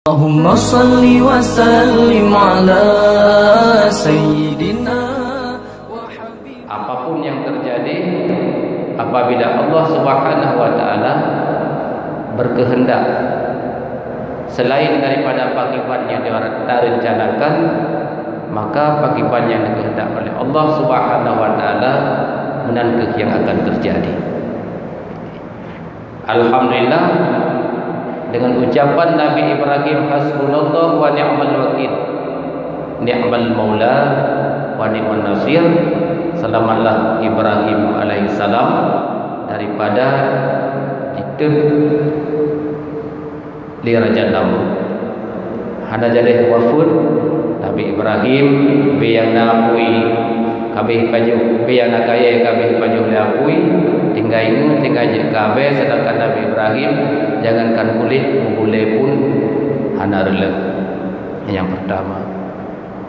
Allahumma salli wa sallim ala sayyidina wa habib. Apapun yang terjadi, apabila Allah Subhanahu wa taala berkehendak selain daripada pakipan yang direncanakan, maka pakipan yang dikehendak oleh Allah Subhanahu wa taala menangkah yang akan terjadi. Alhamdulillah, dengan ucapan Nabi Ibrahim, hasbunallah wa ni'mal wakil, ni'mal maula wa ni'man nasir. Selamatlah Ibrahim alaihissalam daripada itu li raja Namrud. Hana jadi wafud Nabi Ibrahim biang napui kabeh paju biang nakaya kabeh paju lapui tinggal ingat tinggal je kabeh. Sedangkan Nabi Ibrahim jangankan kulit membule pun hana rela. Yang pertama.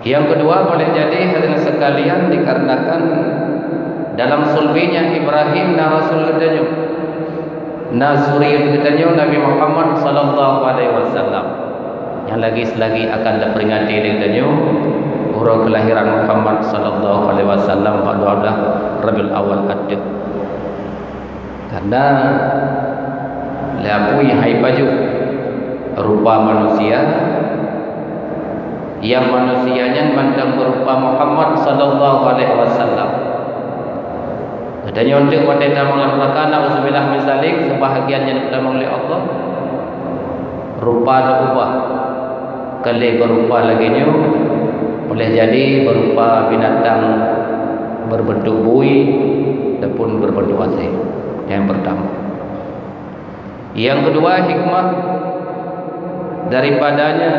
Yang kedua, boleh jadi hadirin sekalian dikarenakan dalam sulbinya Ibrahim na Rasul katanya, na zuriyat katanya Nabi Muhammad sallallahu alaihi wasallam, yang lagi akan diperingati katanya urang kelahiran Muhammad sallallahu alaihi wasallam pada Rabiul Awal ada. Karena lapui hai baju rupa manusia yang manusianya mandang berupa Muhammad sallallahu alaihi wasallam. Katanya untuk wanita mengatakan auzubillah min zalik, sebahagian yang dikatakan oleh Allah rupa berubah, kali berupa lagi new, boleh jadi berupa binatang berbentuk bui ataupun berbentuk asing. Yang pertama. Yang kedua, hikmah daripadanya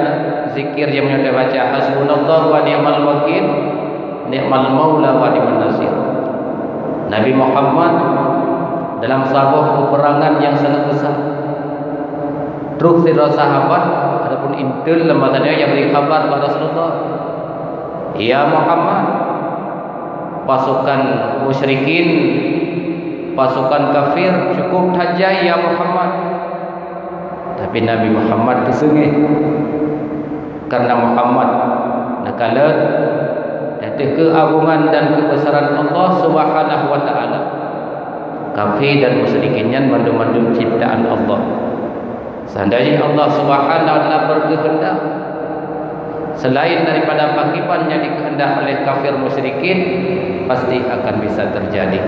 zikir yang kita baca, hasbunallah wa ni'mal wakil, ni'mal maula wa ni'man nasir. Nabi Muhammad dalam sebuah peperangan yang sangat besar, terus sira sahabat adapun intil lembatannya yang beri kabar kepada Rasulullah, ya Muhammad, pasukan musyrikin, pasukan kafir cukup saja ya Muhammad. Tapi Nabi Muhammad tersengih karena Muhammad nakala datang keagungan dan kebesaran Allah Subhanahu wa taala. Kafir dan musyrikinnya mandu-mandu ciptaan Allah. Seandainya Allah Subhanahu wa taala berkehendak selain daripada pakipan yang dikehendak oleh kafir musyrikin, pasti akan bisa terjadi.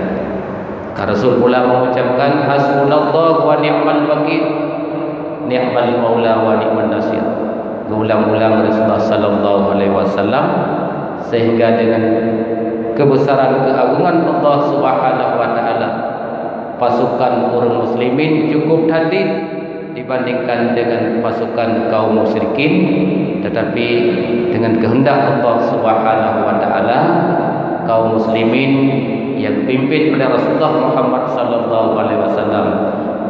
Rasul pula mengucapkan hasbunallah wa ni'mal wakil, ni'mal maula wa ni'man nasir. Ulang-ulang Rasulullah sallallahu alaihi wasallam, sehingga dengan kebesaran keagungan Allah Subhanahu wa taala, pasukan orang muslimin cukup hadir dibandingkan dengan pasukan kaum musyrikin. Tetapi dengan kehendak Allah Subhanahu wa taala, kaum muslimin yang dipimpin oleh Rasulullah Muhammad sallallahu alaihi wasallam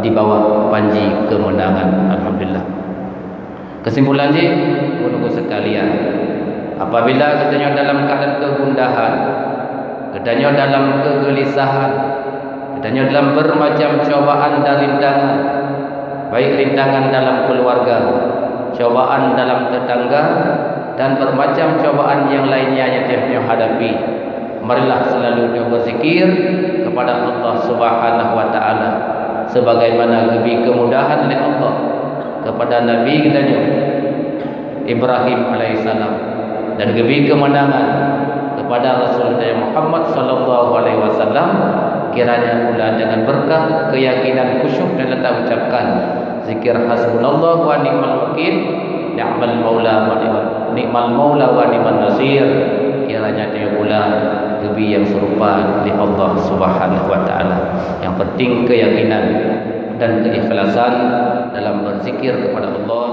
di bawah panji kemenangan. Alhamdulillah. Kesimpulan je, menunggu sekalian, apabila katanya dalam keadaan kegundahan, katanya dalam kegelisahan, katanya dalam bermacam cobaan dan rintangan, baik rintangan dalam keluarga, cobaan dalam tetangga, dan bermacam cobaan yang lainnya yang dia hadapi, marilah selalu dia berzikir kepada Allah Subhanahu wa taala, sebagaimana lebih kemudahan oleh Allah kepada Nabi kita Ibrahim alaihissalam, dan lebih kemenangan kepada Rasul Muhammad sallallahu alaihi wasallam. Kiranya pula dengan berkah keyakinan khusyuk dan letak ucapkan zikir hasbunallah wa ni'mal wakil, ni'mal maula wa ni'man nasir, kiranya dia pula lebih yang serupa di Allah Subhanahu wa taala. Yang penting keyakinan dan keikhlasan dalam berzikir kepada Allah.